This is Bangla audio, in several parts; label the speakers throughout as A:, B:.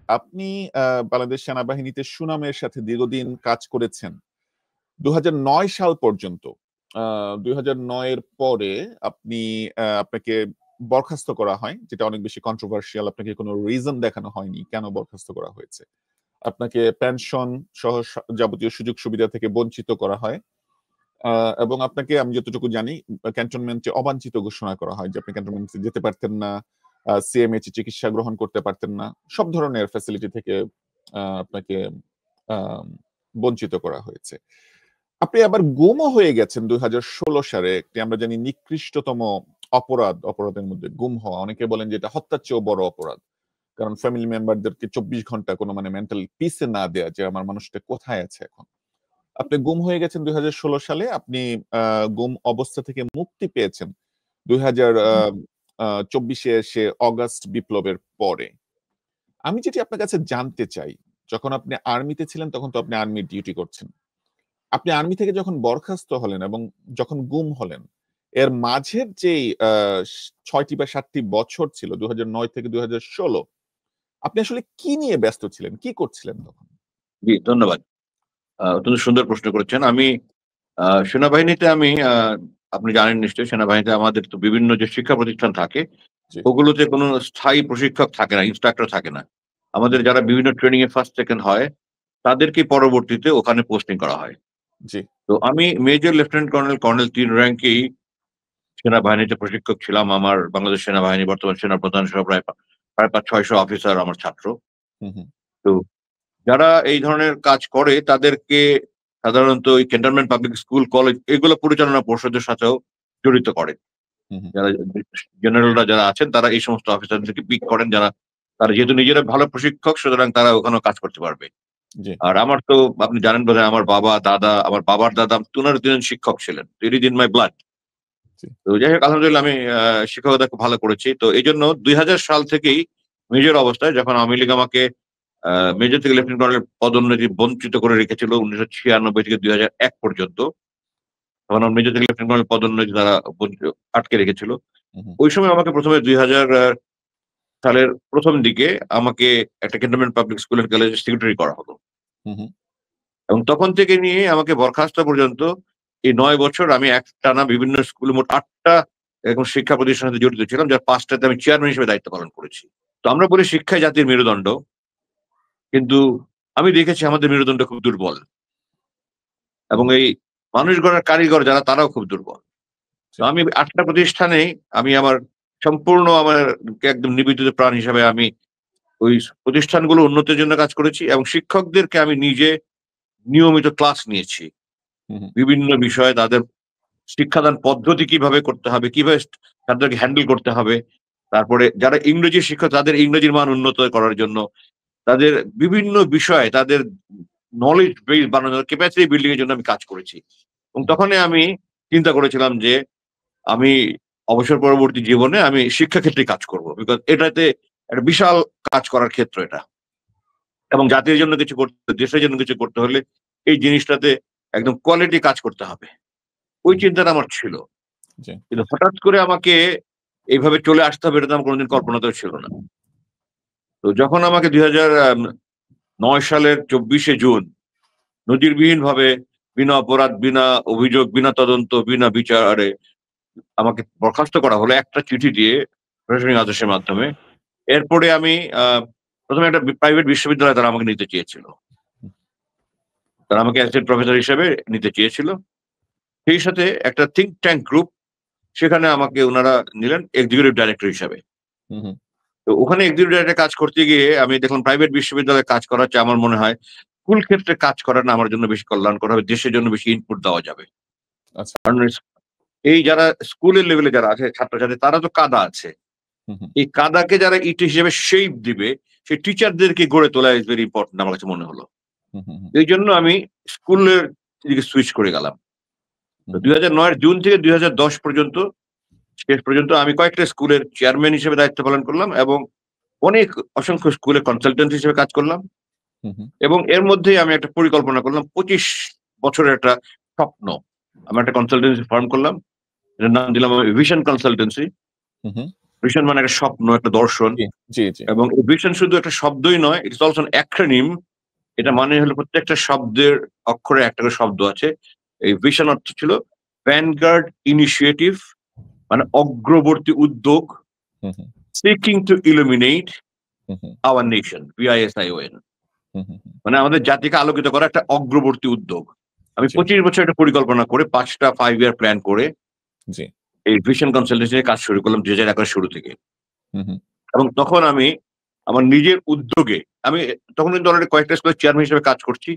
A: আপনি বাংলাদেশ সেনাবাহিনীতে সুনামের সাথে দীর্ঘদিন কাজ করেছেন 2009 সাল পর্যন্ত। 2009 এর পরে আপনাকে বরখাস্ত করা হয়, যেটা অনেক বেশি কন্ট্রোভার্সিয়াল। আপনাকে কোনো রিজন দেখানো হয়নি কেন বরখাস্ত করা হয়েছে। আপনাকে পেনশন সহ যাবতীয় সুযোগ সুবিধা থেকে বঞ্চিত করা হয় এবং আপনাকে, আমি যতটুকু জানি, ক্যান্টনমেন্টে অবাঞ্ছিত ঘোষণা করা হয় যে আপনি ক্যান্টনমেন্টে যেতে পারতেন না, সিএমএইচ চিকিৎসা গ্রহণ করতে পারতেন না, সব ধরনের ফ্যাসিলিটি থেকে আপনাকে বঞ্চিত করা হয়েছে। আপনি আবার গুমও হয়ে গেছেন 2016 সালে। একটি আমরা জানি নিকৃষ্টতম অপরাধের মধ্যে গুম হওয়া। অনেকে বলেন যে এটা হত্যার চেয়েও বড় অপরাধ, কারণ ফ্যামিলি মেম্বারদেরকে 24 ঘন্টা কোনো মেন্টাল পিসে না দেয়া যে আমার মানুষটা কোথায় আছে এখন। আপনি গুম হয়ে গেছেন 2016 সালে। আপনি গুম অবস্থা থেকে মুক্তি পেয়েছেন 2024 এসে অগাস্ট বিপ্লবের পরে। আমি যেটি আপনার কাছে জানতে চাই, যখন আপনি আর্মিতে ছিলেন তখন তো আপনি আর্মির ডিউটি করছেন। আপনি আর্মি থেকে যখন বরখাস্ত হলেন এবং যখন গুম হলেন, এর মাঝের যেই 6টি বা 7টি বছর ছিল 2009 থেকে 2016, আপনি আসলে কি নিয়ে ব্যস্ত ছিলেন, কি করছিলেন তখন?
B: জি, ধন্যবাদ। অত্যন্ত সুন্দর প্রশ্ন করেছেন। আমি সেনাবাহিনীতে আপনি জানেন নিশ্চয়ই, সেনাবাহিনীতে আমাদের তো বিভিন্ন যে শিক্ষা প্রতিষ্ঠান থাকে, ওগুলোতে কোনো স্থায়ী প্রশিক্ষক থাকে না, ইন্সট্রাক্টর থাকে না। আমাদের যারা বিভিন্ন ট্রেনিং এ ফার্স্ট সেকেন্ড হয়, তাদেরকে পরবর্তীতে ওখানে পোস্টিং করা হয়।
A: জি।
B: তো আমি মেজর লেফটেন্যান্ট কর্নেল 3 র্যাঙ্কেই সেনাবাহিনীতে প্রশিক্ষক ছিলাম। আমার বাংলাদেশ সেনাবাহিনী বর্তমান সেনাপ্রধান সহ প্রায় 500-600 অফিসার আমার ছাত্র। তো যারা এই ধরনের কাজ করে তাদেরকে সাধারণত ওই ক্যান্টনমেন্ট পাবলিক স্কুল, কলেজ এগুলো পরিচালনা পর্ষদের সাথেও জড়িত করে। যারা জেনারেলরা যারা আছেন তারা এই সমস্ত অফিসারদেরকে পিক করেন, তারা যেহেতু নিজেরা ভালো প্রশিক্ষক, সুতরাং তারা ওখানেও কাজ করতে পারবে। আর আমার তো আপনি জানেন বোধহয়, আমার বাবার দাদা তুনার 2 জন শিক্ষক ছিলেন। It is in my blood. তো যাই হোক, আলহামদুলিল্লাহ আমি শিক্ষকতা খুব ভালো করেছি। তো এই জন্য 2000 সাল থেকেই মেজর অবস্থায়, যখন আওয়ামী লীগ আমাকে মেজর থেকে লেফটেন্যান্ট কর্নেল পদোন্নতি বঞ্চিত করে রেখেছিল 1996 থেকে 2001 পর্যন্ত, তখন মেজর থেকে লেফটেন্যান্ট কর্নেল পদোন্নতি তারা আটকে রেখেছিল। ওই সময় আমাকে প্রথমে 2000 সালের প্রথম দিকে আমাকে একটা ক্যান্টনমেন্ট পাবলিক স্কুল এন্ড কলেজের সেক্রেটারি করা হলো। এবং তখন থেকে নিয়ে আমাকে বরখাস্ত পর্যন্ত এই 9 বছর আমি একটানা বিভিন্ন স্কুলে মোট 8টা এরকম শিক্ষা প্রতিষ্ঠানের সাথে জড়িত ছিলাম, যার 5টাতে আমি চেয়ারম্যান হিসেবে দায়িত্ব পালন করেছি। তো আমরা বলি শিক্ষাই জাতির মেরুদণ্ড, কিন্তু আমি দেখেছি আমাদের মেরুদণ্ড খুব দুর্বল, এবং এই মানুষ গড়ার কারিগর যারা, তারাও খুব দুর্বল। আমি 8টা প্রতিষ্ঠানেই আমি আমার সম্পূর্ণ একদম নিবেদিত প্রাণ হিসাবে আমি ওই প্রতিষ্ঠানগুলো উন্নতির জন্য কাজ করেছি, এবং শিক্ষকদেরকে আমি নিজে নিয়মিত ক্লাস নিয়েছি বিভিন্ন বিষয়ে। তাদের শিক্ষাদান পদ্ধতি কিভাবে করতে হবে, কিভাবে তাদেরকে হ্যান্ডেল করতে হবে, তারপরে যারা ইংরেজি শিক্ষক তাদের ইংরেজির মান উন্নত করার জন্য, তাদের বিভিন্ন বিষয়ে তাদের নলেজ বেস বানানোর, ক্যাপাসিটি বিল্ডিং এর জন্য আমি কাজ করেছি। এবং তখনই আমি চিন্তা করেছিলাম যে আমি অবসর পরবর্তী জীবনে আমি শিক্ষাক্ষেত্রে কাজ করব, বিকজ এটাতে একটা বিশাল কাজ করার ক্ষেত্র এটা, এবং জাতির জন্য কিছু করতে, দেশের জন্য কিছু করতে হলে এই জিনিসটাতে একদম কোয়ালিটি কাজ করতে হবে। ওই চিন্তাটা আমার ছিল, কিন্তু হঠাৎ করে আমাকে এইভাবে চলে আসতে হবে এটা তো আমার কোনোদিন কল্পনাতেও ছিল না। তো যখন আমাকে 2009 সালের 24শে জুন নজিরবিহীন ভাবে, বিনা অপরাধ, বিনা অভিযোগ, বিনা তদন্ত, বিনা বিচারে আমাকে বরখাস্ত করা হলো একটা চিঠি দিয়ে, প্রশাসনিক আদেশের মাধ্যমে, এরপরে আমি প্রথমে একটা প্রাইভেট বিশ্ববিদ্যালয়ে তারা আমাকে নিতে চেয়েছিল, তারা আমাকে অ্যাসিস্ট্যান্ট প্রফেসর হিসেবে নিতে চেয়েছিল। সেই সাথে একটা থিঙ্ক ট্যাঙ্ক গ্রুপ, সেখানে আমাকে ওনারা নিলেন এক্সিকিউটিভ ডাইরেক্টর হিসাবে। তো ওখানে এক্সিকিউটিভ ডাইরেক্টর কাজ করতে গিয়ে আমি দেখলাম প্রাইভেট বিশ্ববিদ্যালয়ে কাজ করার চেয়ে আমার মনে হয় স্কুল ক্ষেত্রে কাজ করাটা আমার জন্য বেশি কল্যাণকর হবে, দেশের জন্য বেশি ইনপুট দেওয়া যাবে। কারণ এই যারা স্কুলের লেভেলে যারা আছে ছাত্রছাত্রী, তারা তো কাদা আছে, এই কাদাকে যারা ইট হিসেবে শেপ দিবে, সেই টিচারদেরকে গড়ে তোলা ইজ ভেরি ইম্পর্টেন্ট আমার কাছে মনে হলো। এই জন্য আমি স্কুলের দিকে সুইচ করে গেলাম। 2009 জুন থেকে 2010 পর্যন্ত, শেষ পর্যন্ত আমি কয়েকটা স্কুলের চেয়ারম্যান হিসেবে দায়িত্ব পালন করলাম, এবং অসংখ্য স্কুলে কনসালটেন্ট হিসেবে কাজ করলাম। এবং এর মধ্যেই আমি একটা পরিকল্পনা করলাম, 25 বছরের একটা স্বপ্ন। আমি একটা কনসালটেন্সি ফার্ম করলাম, এটার নাম দিলাম ভিশন কনসালটেন্সি। ভিশন মানে একটা স্বপ্ন, একটা দর্শন। এবং এই ভিশন শুধু একটা শব্দই নয়, ইটস অলসো অ্যান অ্যাক্রোনিম। এটা মানে হলো প্রত্যেকটা শব্দের অক্ষরে একটা করে শব্দ আছে। এই ভিশন অর্থ ছিল ভ্যানগার্ড ইনিশিয়েটিভ, মানে অগ্রবর্তী উদ্যোগ, seeking two illuminate hour nation, VISION, মানে আমাদের জাতিকে আলোকিত করা একটা অগ্রবর্তী উদ্যোগ। আমি 25 বছর একটা পরিকল্পনা করে 5টা 5 ইয়ার প্ল্যান করে এই ভিশন কনসালটেন্সি কাজ শুরু করলাম 2011 শুরু থেকে। এবং তখন আমি আমার নিজের উদ্যোগে, আমি তখন কিন্তু অলরেডি কয়েকটা স্কুলের চেয়ারম্যান হিসেবে কাজ করছি,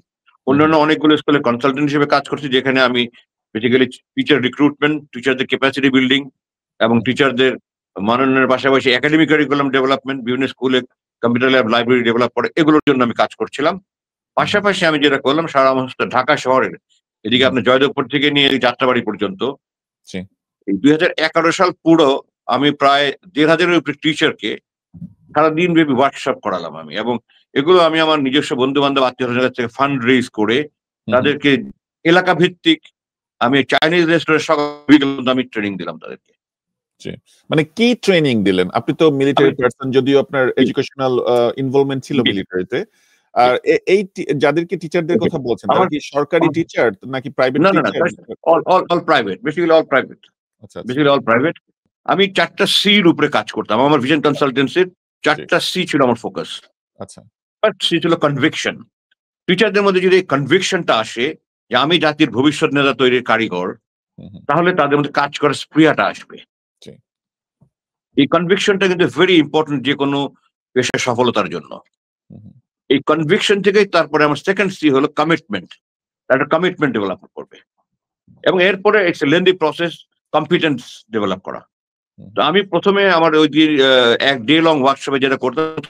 B: অন্যান্য অনেকগুলো স্কুলের কনসালটেন্ট হিসেবে কাজ করছি, যেখানে আমি বেসিক্যালি টিচার রিক্রুটমেন্ট, টিচারদের ক্যাপাসিটি বিল্ডিং এবং টিচারদের মাননের পাশাপাশি একাডেমিক কারিকুলাম ডেভেলপমেন্ট, বিভিন্ন স্কুলে কম্পিউটার ল্যাব, লাইব্রেরি ডেভেলপ করে, এগুলোর জন্য আমি কাজ করছিলাম। পাশাপাশি আমি যেটা করলাম, সারা ঢাকা শহরের এদিকে আপনার জয়দেবপুর থেকে নিয়ে যাত্রাবাড়ি পর্যন্ত এই 2011 সাল পুরো আমি প্রায় 1,500-এর উপরে টিচারকে সারাদিন ব্যাপী ওয়ার্কশপ করালাম আমি। এবং এগুলো আমি আমার নিজস্ব বন্ধু বান্ধব আত্মীয়স্বজনের কাছ থেকে ফান্ড রেজ করে তাদেরকে এলাকা ভিত্তিক, আমি চাইনিজ রেস্টুরেন্ট আমি ট্রেনিং দিলাম তাদেরকে।
A: মানে কি ট্রেনিং দিলেন? আপনি তো মিলিটারি পারসন, যদিও আপনার এডুকেশনাল ইনভলভমেন্ট ছিল মিলিটারিতে। আর এই যাদেরকে টিচারদের কথা বলছেন, তারা কি সরকারি টিচার নাকি private teacher?
B: All private, basically all private. Basically all private. আমি 4টা সির উপরে কাজ করতাম। আমার ভিশন কনসালটেন্সির 4টা সি ছিল আমার ফোকাস।
A: আচ্ছা।
B: ফার্স্ট সি ছিল কনভিকশন। টিচারদের মধ্যে যদি কনভিকশনটা আসে যে আমি জাতির ভবিষ্যৎ নেতা তৈরির কারিগর, তাহলে তাদের মধ্যে কাজ করার স্পৃহাটা আসবে। এই কনভিকশনটা কিন্তু ভেরি ইম্পর্টেন্ট যে কোনো পেশার সফলতার জন্য। এই কনভিকশন থেকেই তারপরে আমার সেকেন্ড সি হলো কমিটমেন্ট। একটা কমিটমেন্ট ডেভেলপ করবে এবং এরপরে it's a lengthy process, competence develop করা। তো আমি প্রথমে আমার ওই দিন 1 ডে লং ওয়ার্কশপে যেটা করতাম,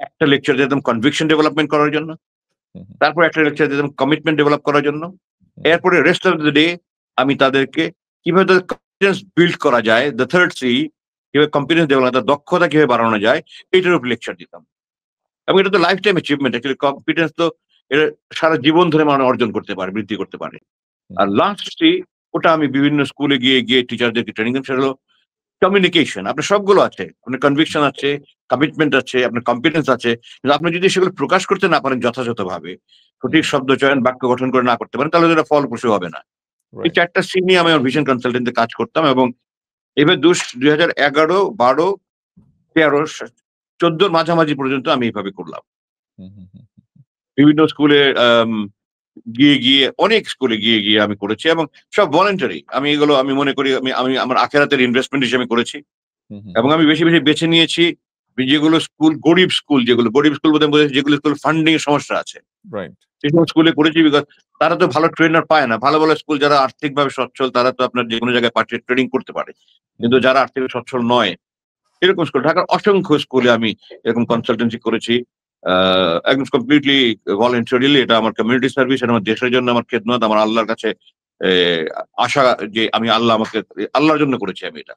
B: একটা লেকচার দিতাম কনভিকশন ডেভেলপমেন্ট করার জন্য, তারপর একটা লেকচার দিতাম কমিটমেন্ট ডেভেলপ করার জন্য, এরপরে রেস্ট অফ দ্য ডে আমি তাদেরকে কিভাবে তাদের কনফিডেন্স বিল্ড করা যায়, দ্য থার্ড সি, কিভাবে কনফিডেন্স ডেভেলপ, তার দক্ষতা কিভাবে বাড়ানো যায়, এইটার উপর লেকচার দিতাম। এবং এটা তো life time achievement. Actually confidence তো এটা সারা জীবন ধরে মানুষ অর্জন করতে পারে, বৃদ্ধি করতে পারে। আর লাস্টলি ওটা আমি বিভিন্ন স্কুলে গিয়ে টিচারদেরকে ট্রেনিং দিলাম, সেটা হলো কমিউনিকেশন। আপনার সবগুলো আছে, আপনার কনভিকশন আছে, কমিটমেন্ট আছে, আপনার কম্পিটেন্স আছে, কিন্তু আপনি যদি সেগুলো প্রকাশ করতে না পারেন যথাযথভাবে, সঠিক শব্দ চয়ন, বাক্য গঠন করে না করতে পারেন, তাহলে সেটা ফলপ্রসূ হবে না। এই 4টা সি নিয়ে আমি আমার ভিশন কনসালটেন্টে কাজ করতাম। এবং এবার 2011, 12, 13, 14 মাঝামাঝি পর্যন্ত আমি এইভাবে করলাম। বিভিন্ন স্কুলে গিয়ে অনেক স্কুলে গিয়ে আমি করেছি এবং সব ভলান্টারি। আমি এগুলো আমি মনে করি আমি আমার আখেরাতের ইনভেস্টমেন্ট হিসেবে করেছি। এবং আমি বেশি বেছে নিয়েছি যেগুলো স্কুল গরিব স্কুল, বলতে যেগুলো স্কুল ফান্ডিং এর সমস্যা আছে, সেসব স্কুলে করেছি। বিকজ তারা তো ভালো ট্রেনার পায় না। ভালো স্কুল যারা আর্থিকভাবে সচ্ছল, তারা তো আপনার যে কোনো জায়গায় পাঠিয়ে ট্রেনিং করতে পারে, কিন্তু যারা আর্থিক সচ্ছল নয়, এরকম স্কুল, ঢাকার অসংখ্য স্কুলে আমি এরকম কনসালটেন্সি করেছি, একদম কমপ্লিটলি ভলান্টারিলি। এটা আমার কমিউনিটি সার্ভিস, এটা আমার দেশের জন্য আমার খেদমত, আমার আল্লাহর কাছে আশা যে আমি আল্লাহর জন্য করেছি আমি এটা।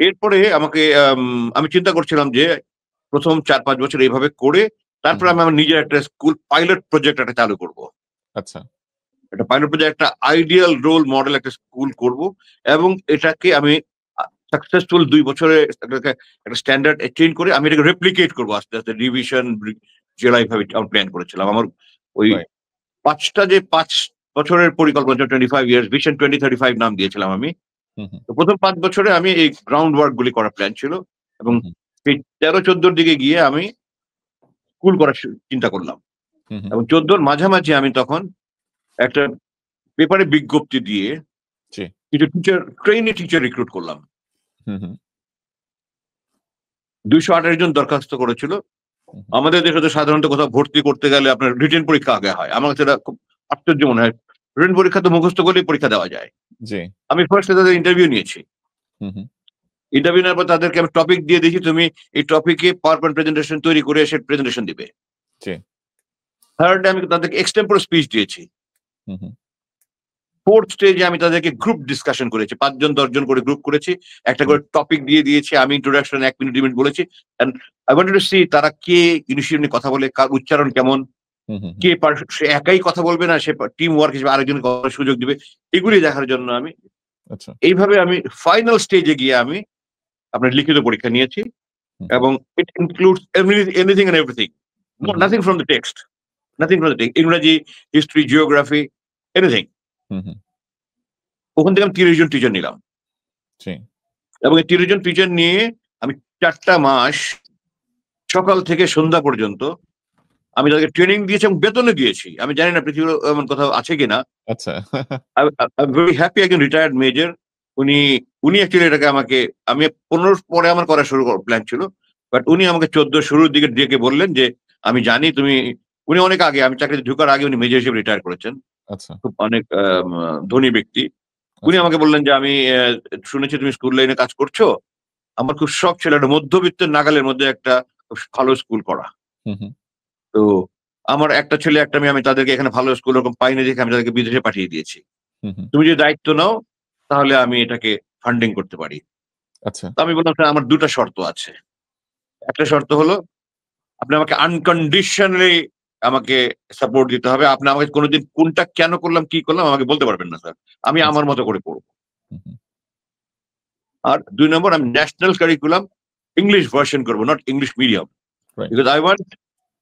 B: এরপরে আমি চিন্তা করছিলাম যে প্রথম 4-5 বছর এইভাবে করে তারপরে আমি আমার নিজের একটা স্কুল পাইলট প্রজেক্ট একটা চালু করব।
A: আচ্ছা।
B: একটা পাইলট প্রজেক্ট, একটা আইডিয়াল রোল মডেল একটা স্কুল করব এবং এটাকে আমি সাকসেসফুল 2 বছরে একটা স্ট্যান্ডার্ড চেঞ্জ করে আমি এটাকে রেপ্লিকেট করবো আস্তে আস্তে, ডিভিশন, জেলা, এইভাবে আমি প্ল্যান করেছিলাম। আমার ওই 5 বছরের পরিকল্পনা, 25 ইয়ার্স ভিশন 2035 নাম দিয়েছিলাম আমি। তো প্রথম 5 বছরে আমি এই গ্রাউন্ড ওয়ার্ক গুলি করার প্ল্যান ছিল এবং 13-14 দিকে গিয়ে আমি স্কুল করার চিন্তা করলাম। এবং 14 মাঝামাঝি আমি তখন একটা পেপারে বিজ্ঞপ্তি দিয়ে কিছু ট্রেইনি টিচার রিক্রুট করলাম। 228 জন দরখাস্ত করেছিল। আমাদের দেশে তো সাধারণত কোথাও ভর্তি করতে গেলে আপনার রিটেন পরীক্ষা আগে হয়। আমার সেটা খুব আশ্চর্য মনে হয়, রিটেন পরীক্ষা তো মুখস্থ করলেই পরীক্ষা দেওয়া যায়। আমি ফার্স্টে তাদের ইন্টারভিউ নিয়েছি। ইন্টারভিউ নেওয়ার পর তাদেরকে আমি টপিক দিয়ে দিয়েছি, তুমি এই টপিকে পাওয়ারপয়েন্ট প্রেজেন্টেশন তৈরি করে সে প্রেজেন্টেশন দিবে। থার্ড ডে আমি তাদেরকে এক্সটেম্পোর স্পিচ দিয়েছি। ফোর্থ স্টেজে আমি তাদেরকে গ্রুপ ডিসকাশন করেছি, 5 জন 10 জন করে গ্রুপ করেছি, একটা করে টপিক দিয়ে দিয়েছি, আমি ইন্ট্রোডাকশন 1 মিনিট 2 মিনিট বলেছি। And I wanted to see তারা কে ইনিশিয়েটিভ নিয়ে কথা বলে, কার উচ্চারণ কেমন, কে সে একাই কথা বলবে না, সে টিম ওয়ার্ক হিসেবে আরেকজনকে কথার সুযোগ দিবে, এগুলি দেখার জন্য আমি এইভাবে আমি ফাইনাল স্টেজে গিয়ে আমি আপনার লিখিত পরীক্ষা নিয়েছি, এবং it includes anything and everything, nothing from the text, nothing from the text, ইংরেজি, হিস্ট্রি, জিওগ্রাফি, এনিথিং। ওখান থেকে আমি 30 জন টিচার নিলাম, এবং এই 30 জন টিচার নিয়ে আমি 4টা মাস সকাল থেকে সন্ধ্যা পর্যন্ত আমি তাদেরকে ট্রেনিং দিয়েছি এবং বেতনে দিয়েছি। আমি জানি না পৃথিবীর এমন কোথাও আছে কিনা।
A: আচ্ছা,
B: ভেরি হ্যাপি। একজন রিটায়ার্ড মেজর, উনি অ্যাকচুয়ালি এটাকে আমাকে, আমি 15 পরে আমার করা শুরু প্ল্যান ছিল, বাট উনি আমাকে 14 শুরুর দিকে ডেকে বললেন যে আমি জানি তুমি, উনি অনেক আগে, আমি চাকরিতে ঢোকার আগে উনি মেজর হিসেবে রিটায়ার করেছেন, খুব অনেক ধনী ব্যক্তি। উনি আমাকে বললেন যে আমি শুনেছি তুমি স্কুল লাইনে কাজ করছো, আমার খুব শখ ছিল একটা মধ্যবিত্তের নাগালের মধ্যে একটা ভালো স্কুল করা। তো আমার একটা ছেলে একটা মেয়ে, আমি তাদেরকে এখানে ভালো স্কুল ওরকম পাইনি দেখে আমি তাদেরকে বিদেশে পাঠিয়ে দিয়েছি। তুমি যদি দায়িত্ব নাও তাহলে আমি এটাকে ফান্ডিং করতে পারি।
A: আচ্ছা,
B: আমি বললাম আমার 2টা শর্ত আছে। একটা শর্ত হলো আপনি আমাকে আনকন্ডিশনালি আমাকে সাপোর্ট দিতে হবে। আপনি আমাকে কোনোদিন কোনটা কেন করলাম কি করলাম আমাকে বলতে পারবেন না স্যার, আমি আমার মতো করে করবো। আর 2 নম্বর, আমি ন্যাশনাল কারিকুলাম ইংলিশ ভার্সন করবো, not English medium. Because I want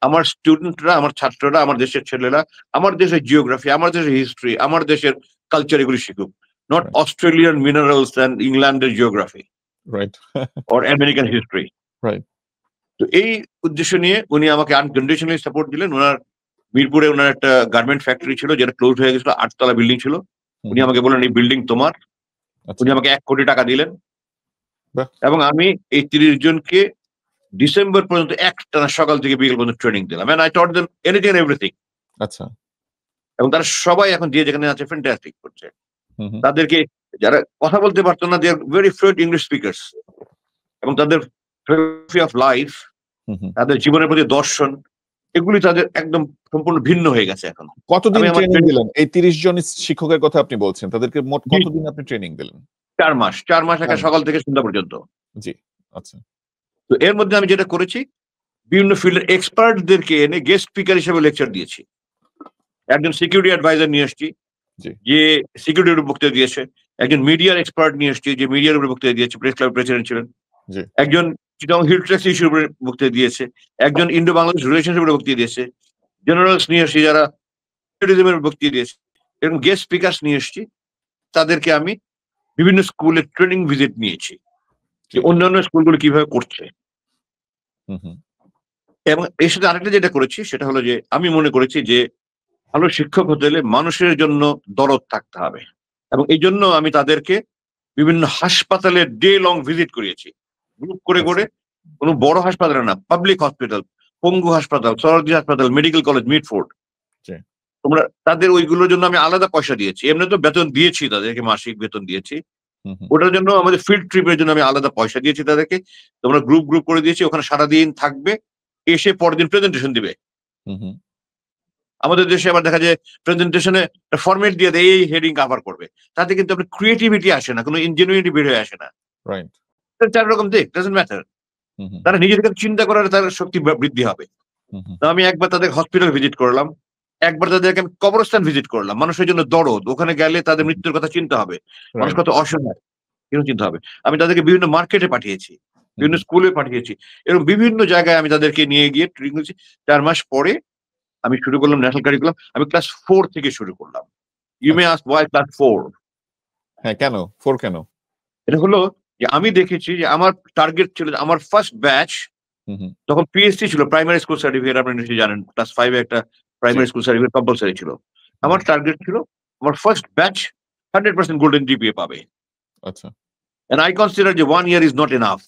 B: আমার স্টুডেন্টরা, আমার ছাত্ররা, আমার দেশের ছেলেরা আমার দেশের জিওগ্রাফি, আমার দেশের হিস্ট্রি, আমার দেশের কালচার এগুলি শিখুক, নট অস্ট্রেলিয়ান মিনারেলস অ্যান্ড ইংল্যান্ডের জিওগ্রাফি অর আমেরিকান হিস্ট্রি। তো এই উদ্দেশ্য নিয়ে উনি আমাকে আনকন্ডিশনালি সাপোর্ট দিলেন। ওনার মিরপুরে ওনার একটা গার্মেন্ট ফ্যাক্টরি ছিল যেটা ক্লোজ হয়ে গেছিল, 8 তলা বিল্ডিং ছিল। উনি আমাকে বললেন এই বিল্ডিং তোমার। উনি আমাকে 1 কোটি টাকা দিলেন, এবং আমি এই 30 জনকে ডিসেম্বর পর্যন্ত একটানা সকাল থেকে বিকেল পর্যন্ত ট্রেনিং দিলাম। And I taught them anything and everything. আচ্ছা, এবং তারা সবাই এখন যে যেখানে আছে ফ্যান্টাস্টিক করছে। তাদেরকে যারা কথা বলতে পারতো না, they are very fluent English speakers, এবং তাদের ফিলোসফি অফ লাইফ, তাদের জীবনের প্রতি দর্শন, এগুলি তাদের একদম সম্পূর্ণ ভিন্ন হয়ে গেছে এখন।
A: কতদিন ট্রেনিং দিলেন? এই 30 জন শিক্ষকের কথা আপনি বলছেন, তাদেরকে মোট কতদিন আপনি ট্রেনিং দিলেন?
B: 4 মাস। 4 মাস একা সকাল থেকে সন্ধ্যা পর্যন্ত।
A: জি, আচ্ছা।
B: তো এর মধ্যে আমি যেটা করেছি, বিভিন্ন ফিল্ডের এক্সপার্টদেরকে এনে গেস্ট স্পিকার হিসেবে লেকচার দিয়েছি। একজন সিকিউরিটি অ্যাডভাইজার নিয়ে এসেছি যে সিকিউরিটির উপর বক্তৃতা দিয়েছে, একজন মিডিয়ার এক্সপার্ট নিয়ে এসেছি যে মিডিয়ার উপর বক্তৃতা দিয়েছে, প্রেস ক্লাব প্রেসিডেন্ট ছিলেন, একজন চিটাগং হিল ট্র্যাক্স ইস্যুর উপরে বক্তৃতা দিয়েছে, একজন ইন্ডো বাংলাদেশ রিলেশনশিপের উপরে বক্তৃতা দিয়েছে, জেনারেলস নিয়ে এসেছি যারা ট্যুরিজমের বক্তৃতা দিয়েছে, এরকম গেস্ট স্পিকার্স নিয়ে এসেছি। তাদেরকে আমি বিভিন্ন স্কুলের ট্রেনিং ভিজিট নিয়েছি যে অন্যান্য স্কুলগুলো কিভাবে করছে। এবং এর সাথে আরেকটা যেটা করেছি সেটা হলো যে আমি মনে করেছি যে ভালো শিক্ষক হতে হলে মানুষের জন্য দরদ থাকতে হবে, এবং এই জন্য আমি তাদেরকে বিভিন্ন হাসপাতালে ডে লং ভিজিট করিয়েছি, গ্রুপ করে করে। কোনো বড় হাসপাতালে না, পাবলিক হসপিটাল, পঙ্গু হাসপাতাল, সরদি হাসপাতাল, মেডিকেল কলেজ, মিটফোর্ড, তোমরা তাদের ওইগুলোর জন্য আমি আলাদা পয়সা দিয়েছি। এমনি তো বেতন দিয়েছি, তাদেরকে মাসিক বেতন দিয়েছি। ওটার জন্য আমাদের ফিল্ড ট্রিপের জন্য আমি আলাদা পয়সা দিয়েছি তাদেরকে। তোমরা গ্রুপ গ্রুপ করে দিয়েছি, ওখানে সারাদিন থাকবে, এসে পরের দিন প্রেজেন্টেশন দিবে। আমাদের দেশে আবার দেখা যায় প্রেজেন্টেশনে ফরম্যাট দিয়ে দেয়, এই হেডিং কভার করবে, তাতে কিন্তু আপনার ক্রিয়েটিভিটি আসে না, কোনো ইনজেনুইটি বের হয়ে আসে না। 4 রকম দিক, ডাজন্ট ম্যাটার। তারা নিজে থেকে চিন্তা করার তার শক্তি বৃদ্ধি হবে। তো আমি একবার তাদের হসপিটাল ভিজিট করলাম, একবার তাদেরকে আমি কবরস্থান ভিজিট করলাম। মানুষের জন্য দরদ, ওখানে গেলে তাদের মৃত্যুর কথা চিন্তা হবে, মানুষ কত অসহায় কিন্তু চিন্তা হবে। আমি তাদেরকে বিভিন্ন মার্কেটে পাঠিয়েছি, বিভিন্ন স্কুলে পাঠিয়েছি, এরকম বিভিন্ন জায়গায় আমি তাদেরকে নিয়ে গিয়ে ট্রেনিং করেছি। 4 মাস পরে আমি শুরু করলাম ন্যাশনাল কারিকুলাম। আমি ক্লাস 4 থেকে শুরু করলাম। You may ask why class 4?
A: হ্যাঁ, কেন 4? কেন?
B: এটা হলো যে আমি দেখেছি যে আমার টার্গেট ছিল, আমার ফার্স্ট ব্যাচ তখন পিএসসি ছিল, প্রাইমারি স্কুল সার্টিফিকেট, আপনি নিশ্চয়ই জানেন, ক্লাস 5 একটা প্রাইমারি স্কুল সার্টিফিকেট কম্পালসারি ছিল। আমার টার্গেট ছিল আমার ফার্স্ট ব্যাচ 100% গোল্ডেন জিপিএ পাবে। আচ্ছা, এন্ড আই কনসিডার যে 1 year ইজ নট এনাফ।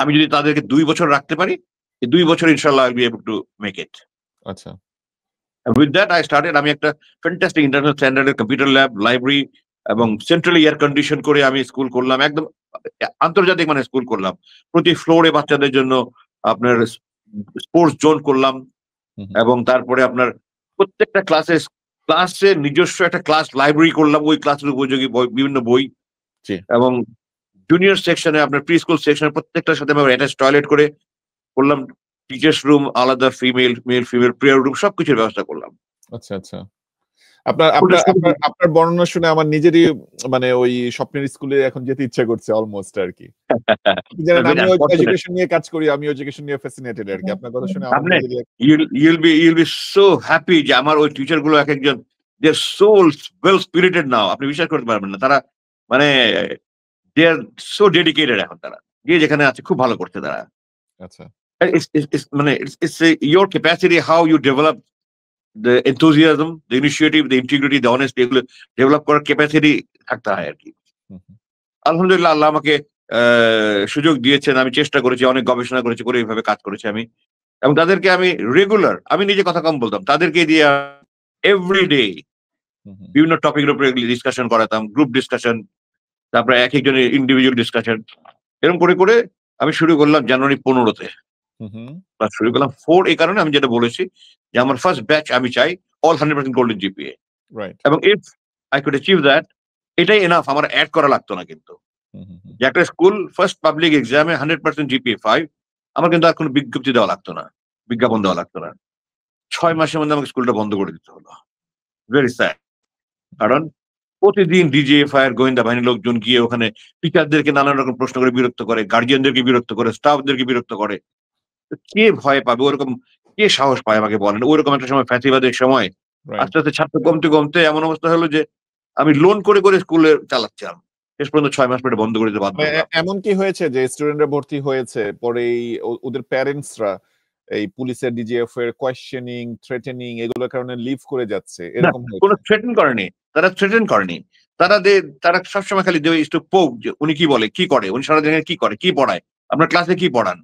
B: আমি যদি তাদেরকে 2 বছর রাখতে পারি, এই 2 বছর ইনশাআল্লাহ I will be able to make it. আচ্ছা, উইথ দ্যাট আই স্টার্টেড। আমি একটা ফ্যান্টাস্টিক ইন্টারন্যাশনাল স্ট্যান্ডার্ডের কম্পিউটার ল্যাব, লাইব্রেরি এবং সেন্ট্রালি এয়ার কন্ডিশন করে আমি স্কুল করলাম, একদম আন্তর্জাতিক মানে স্কুল করলাম। প্রতি ফ্লোরে বাচ্চাদের জন্য আপনার স্পোর্টস জোন করলাম, এবং তারপরে আপনার প্রত্যেকটা ক্লাসে নিজস্ব একটা ক্লাস লাইব্রেরি করলাম, ওই ক্লাসের উপযোগী বিভিন্ন বই, এবং জুনিয়র সেকশনে আপনার প্রি স্কুল সেকশনে প্রত্যেকটার সাথে আমি অ্যাটাচ টয়লেট করে করলাম, টিচার্স রুম আলাদা, মেল ফিমেল প্রেয়ার রুম, সবকিছুর ব্যবস্থা করলাম।
A: আচ্ছা, আচ্ছা। আপনার বর্ণনা শুনে আমার নিজেরই মানে ওই স্বপ্নের স্কুলে এখন যেতে ইচ্ছা করছে অলমোস্ট আরকি। জানেন আমিও এডুকেশন নিয়ে কাজ করি, আমিও এডুকেশন নিয়ে ফ্যাসিনেটেড আরকি। আপনার কথা শুনে আমার নিজেরই
B: you'll be so happy যে আমার ওই টিচার গুলো একেকজন they are so well spirited now, আপনি বিশ্বাস করতে পারবেন না। তারা মানে they are so dedicated এখন তারা। যে যেখানে আছে খুব ভালো করছে তারা।
A: আচ্ছা।
B: It's your capacity how you develop the enthusiasm, the initiative, the integrity, the honesty এগুলো ডেভেলপ করার ক্যাপাসিটি থাকতে হয় আরকি। আলহামদুলিল্লাহ আল্লাহ আমাকে সুযোগ দিয়েছেন। আমি চেষ্টা করেছি, অনেক গবেষণা করেছি, করে এইভাবে কাজ করেছি আমি। এবং তাদেরকে আমি রেগুলার, আমি নিজে কথা কম বলতাম। তাদেরকে দিয়ে এভরিডে বিভিন্ন টপিকের উপরে ডিসকাশন করাতাম, গ্রুপ ডিসকাশন, তারপরে একেকজনের ইন্ডিভিজুয়াল ডিসকাশন। এরকম করে আমি শুরু করলাম জানুয়ারি 15 তে। ক্লাস শুরু করলাম 4 এই কারণে আমি যেটা বলেছি যে আমার ফার্স্ট ব্যাচ আমি চাই অল 100% গোল্ডেন জিপিএ।
A: রাইট।
B: এবং if I could achieve that, এটাই এনাফ, আমার অ্যাড করা লাগতো না কিন্তু। যে একটা স্কুল ফার্স্ট পাবলিক এক্সামে 100% জিপিএ 5, আমার কিন্তু আর কোনো বিজ্ঞপ্তি দেওয়া লাগতো না, বিজ্ঞাপন দেওয়া লাগতো না। 6 মাসের মধ্যে আমাকে স্কুলটা বন্ধ করে দিতে হলো। Very sad. কারণ প্রতিদিন ডিজিএফআই এর গোয়েন্দা বাহিনীর লোকজন গিয়ে ওখানে টিচারদেরকে নানান রকম প্রশ্ন করে বিরক্ত করে, গার্জিয়ানদেরকে বিরক্ত করে, স্টাফদেরকে বিরক্ত করে। কে ভয় পাবে ওরকম, কে সাহস পায় আমাকে বলেন? ওইরকম একটা সময় ফ্যাসিবাদের সময় আস্তে আস্তে ছাত্র কমতে এমন অবস্থা হলো যে আমি লোন করে স্কুলে চালাচ্ছিলাম। শেষ পর্যন্ত 6 মাস পরে বন্ধ করে দিতে বাধ্য হলাম।
A: এমন কি হয়েছে যে স্টুডেন্টরা ভর্তি হয়েছে, পরে ওদের প্যারেন্টসরা এই পুলিশের ডিজিএফ এর কোয়েশ্চেনিং, থ্রেটেনিং এগুলোর কারণে লিভ করে যাচ্ছে, এরকম হয়েছে?
B: কোনো থ্রেটেন করেনি, তারা সবসময় খালি দেবে টু পোক যে উনি কি বলে, কি করে, উনি সারাদিনে কি করে, কি পড়ায়, আপনার ক্লাসে কি পড়ান।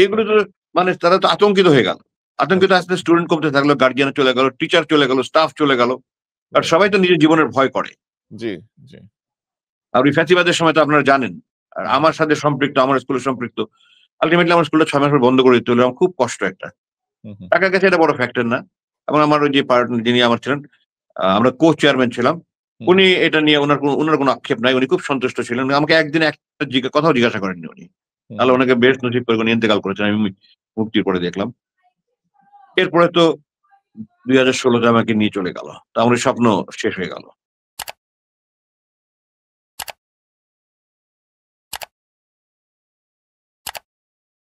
B: এগুলো তো মানে তারা তো আতঙ্কিত হয়ে গেল। আতঙ্কিত আসতে স্টুডেন্ট কমতে থাকলো, গার্জিয়ান চলে গেল, টিচার চলে গেল, স্টাফ চলে গেল। আর সবাই তো নিজের জীবনের ভয় করে।
A: জি, জি।
B: আর ওই ফ্যাসিবাদের সময় তো আপনারা জানেন, আর আমার সাথে সম্পৃক্ত, আমার স্কুলের সম্পৃক্ত। আলটিমেটলি আমার স্কুলটা 6 মাস পর বন্ধ করে দিতে হলো। আমার খুব কষ্ট একটা। টাকার কাছে এটা বড় ফ্যাক্টর না। এবং আমার ওই যে পার্টনার যিনি আমার ছিলেন, আমরা কো চেয়ারম্যান ছিলাম। উনি এটা নিয়ে উনার কোনো আক্ষেপ নাই। উনি খুব সন্তুষ্ট ছিলেন। আমাকে একদিন একটা কথাও জিজ্ঞাসা করেননি উনি। আল্লাহ ওনাকে বেশ নসিব করে উনি ইন্তেকাল করেছেন। আমি মুক্তির পরে দেখলাম। এরপরে তো 2016 তে আমাকে নিয়ে চলে গেল। তো আমার স্বপ্ন শেষ হয়ে গেল।